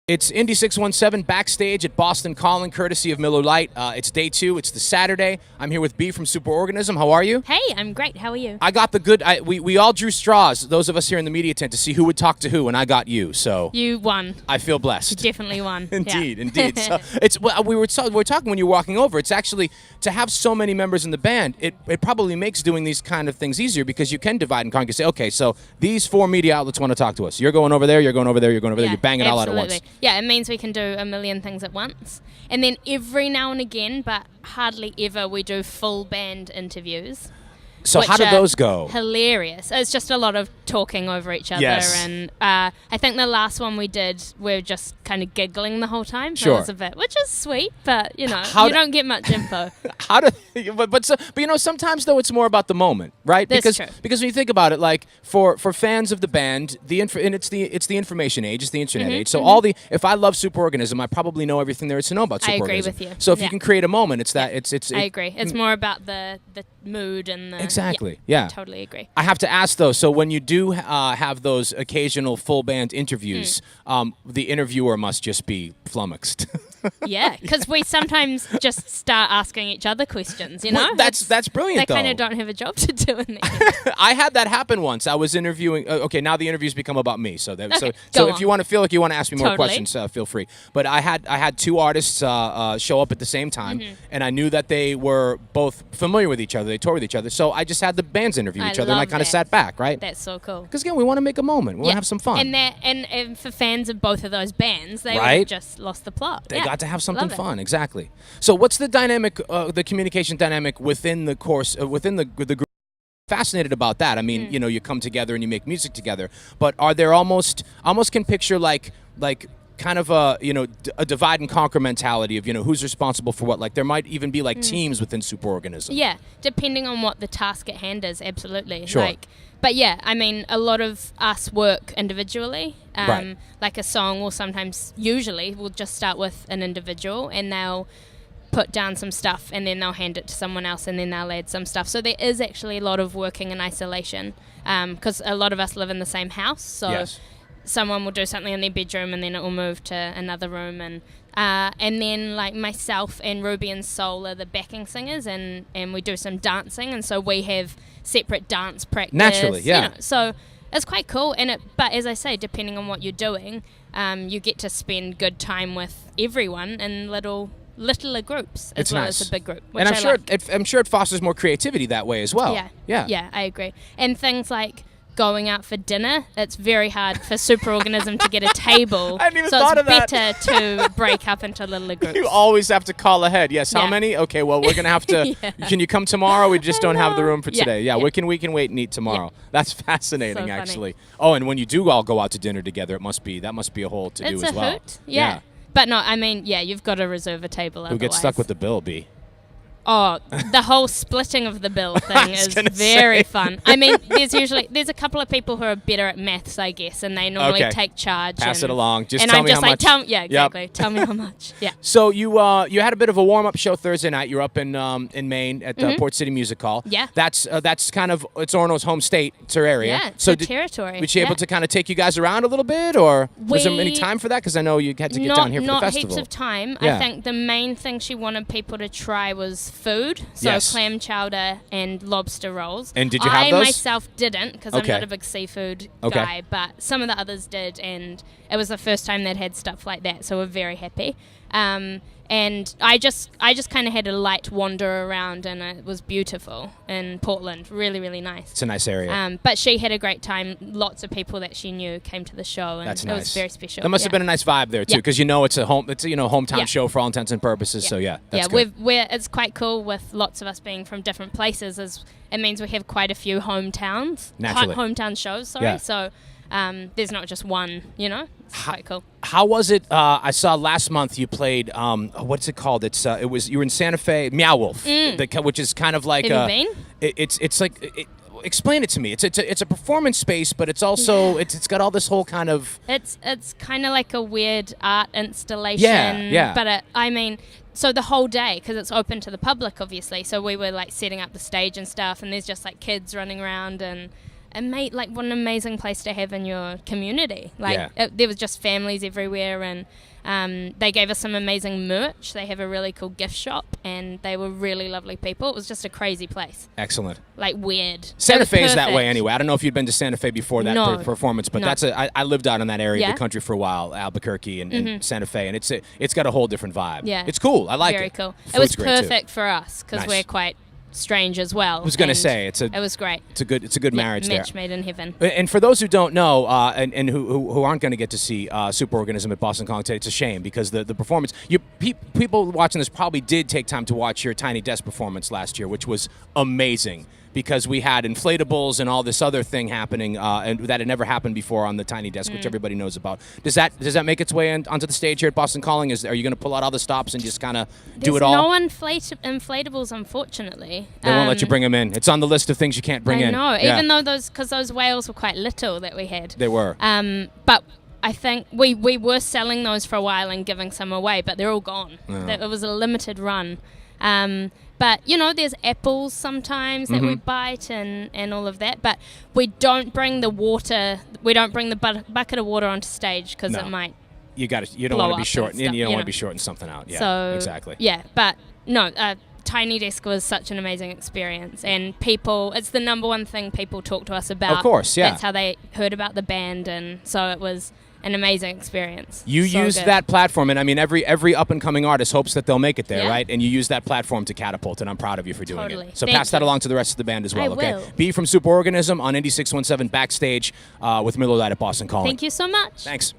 It's indie617 backstage at Boston Calling, courtesy of Miller Lite. It's day 2. It's the Saturday. I'm here with B from Superorganism. How are you? Hey, I'm great. How are you? I got the good. We all drew straws. Those of us here in the media tent to see who would talk to who, and I got you. So you won. I feel blessed. You definitely won. Indeed, yeah. indeed. So it's we were talking when you were walking over. It's actually to have so many members in the band. It probably makes doing these kind of things easier because you can divide and conquer. Say, okay, so these 4 media outlets want to talk to us. You're going over there. You're going over there. You're going over there. You bang it all out at once. Yeah, it means we can do a million things at once. And then every now and again, but hardly ever, we do full band interviews. So how do those go? Hilarious. It's just a lot of talking over each other. Yes. And I think the last one we did, we were just kind of giggling the whole time. Sure. It was a bit, which is sweet, but you know, you don't get much info. But sometimes though it's more about the moment, right? That's true. Because when you think about it, like for fans of the band, it's the information age, it's the internet age. So if I love Superorganism, I probably know everything there is to know about Superorganism. I agree with you. So if you can create a moment, it's that I agree. It's more about the mood and the exactly. Yeah. I totally agree. I have to ask though, so when you do have those occasional full band interviews, the interviewer must just be flummoxed. Yeah, because we sometimes just start asking each other questions, you know? Well, that's brilliant, they though. They kind of don't have a job to do in there. I had that happen once. I was interviewing. Okay, now the interviews become about me. So Okay, so if you want to feel like you want to ask me more Totally. questions, feel free. But I had 2 artists show up at the same time, and I knew that they were both familiar with each other. They toured with each other. So I just had the bands interview each other, and I kind of sat back, right? That's so cool. Because again, we want to make a moment. We want to have some fun. And for fans of both of those bands, they would have just lost the plot. They got to have something Love it. fun, exactly. So what's the dynamic, the communication dynamic within the course, within the group? Fascinated about that. I mean, you know, you come together and you make music together, but are there almost can picture like kind of a divide and conquer mentality of who's responsible for what. Like there might even be like teams within Superorganism. Yeah, depending on what the task at hand is, absolutely. Sure. But yeah, I mean, a lot of us work individually. Right. Like a song will usually we'll just start with an individual and they'll put down some stuff and then they'll hand it to someone else and then they'll add some stuff. So there is actually a lot of working in isolation because a lot of us live in the same house. So yes. Someone will do something in their bedroom and then it will move to another room and then like myself and Ruby and Soul are the backing singers and we do some dancing and so we have separate dance practice. Naturally, yeah. So it's quite cool but as I say, depending on what you're doing, you get to spend good time with everyone in littler groups as well as a big group. Which and I'm sure it fosters more creativity that way as well. Yeah, I agree. And things like going out for dinner, it's very hard for Superorganism to get a table. I hadn't even thought of that. So it's better to break up into littler groups. You always have to call ahead. Yes, how many? Okay, well, we're going to have to... Can you come tomorrow? We just don't have the room for today. Yeah, we can wait and eat tomorrow. Yeah. That's fascinating, actually. Oh, and when you do all go out to dinner together, that must be a whole to-do as well. It's a hoot. Yeah. But no, I mean, you've got to reserve a table otherwise. Who gets stuck with the bill, B? Oh, the whole splitting of the bill thing is very fun. I mean, there's a couple of people who are better at maths, I guess, and they normally take charge. Pass it along. Just and tell I'm me just how like, much. Exactly. Yep. Tell me how much. Yeah. So you had a bit of a warm-up show Thursday night. You're up in Maine at Port City Music Hall. Yeah. That's kind of it's Orno's home state. It's her area. Yeah. It's her territory. Was she able to kind of take you guys around a little bit, or was there any time for that? Because I know you had to get down here for the festival. Not heaps of time. Yeah. I think the main thing she wanted people to try was food. So clam chowder and lobster rolls. And did you have those? I myself didn't because I'm not a big seafood guy, but some of the others did, and it was the first time they'd had stuff like that, so we're very happy. And I just kind of had a light wander around, and it was beautiful in Portland. Really, really nice. It's a nice area. But she had a great time. Lots of people that she knew came to the show, and it was very special. There must have been a nice vibe there too, because it's a hometown show for all intents and purposes. So that's good. It's quite cool with lots of us being from different places. It means we have quite a few hometowns, hometown shows. Sorry, so. There's not just one, It's quite cool. How was it? I saw last month you played. What's it called? You were in Santa Fe, Meow Wolf, which is kind of like it's like. Explain it to me. It's a performance space, but it's also it's got all this whole kind of. It's kind of like a weird art installation. Yeah. But so the whole day, because it's open to the public, obviously. So we were like setting up the stage and stuff, and there's just like kids running around and. it made like what an amazing place to have in your community. Like there was just families everywhere, and they gave us some amazing merch. They have a really cool gift shop, and they were really lovely people. It was just a crazy place. Excellent. Like weird. Santa Fe is that way anyway. I don't know if you'd been to Santa Fe before that performance, but I lived out in that area of the country for a while, Albuquerque and Santa Fe, and it's got a whole different vibe. Yeah. It's cool. I like it. Very cool. The it was food's great, perfect for us because we're quite strange as well. I was going to say it was great. It's a good marriage there. Match made in heaven. And for those who don't know, and who aren't going to get to see Superorganism at Boston Calling today, it's a shame because the performance. People watching this probably did take time to watch your Tiny Desk performance last year, which was amazing. Because we had inflatables and all this other thing happening, and that had never happened before on the Tiny Desk, which everybody knows about. Does that make its way onto the stage here at Boston Calling? Are you going to pull out all the stops and just kind of do it all? There's no inflatables, unfortunately. They won't let you bring them in. It's on the list of things you can't bring in. I know, even though those whales were quite little that we had. They were. But I think we were selling those for a while and giving some away, but they're all gone. It was a limited run. But, there's apples sometimes that we bite and all of that. But we don't bring the water, we don't bring the bucket of water onto stage because it might You don't want to be short. You don't want to be shorting something out. Yeah, so, exactly. Yeah, but no, Tiny Desk was such an amazing experience. And it's the number one thing people talk to us about. Of course, yeah. That's how they heard about the band. And so it was an amazing experience. You use that platform, and I mean every up-and-coming artist hopes that they'll make it there, right? And you use that platform to catapult, and I'm proud of you for doing it. So pass that along to the rest of the band as well, okay? Will. B from Superorganism on indie617 backstage with Miller Lite at Boston Calling. Thank you so much. Thanks.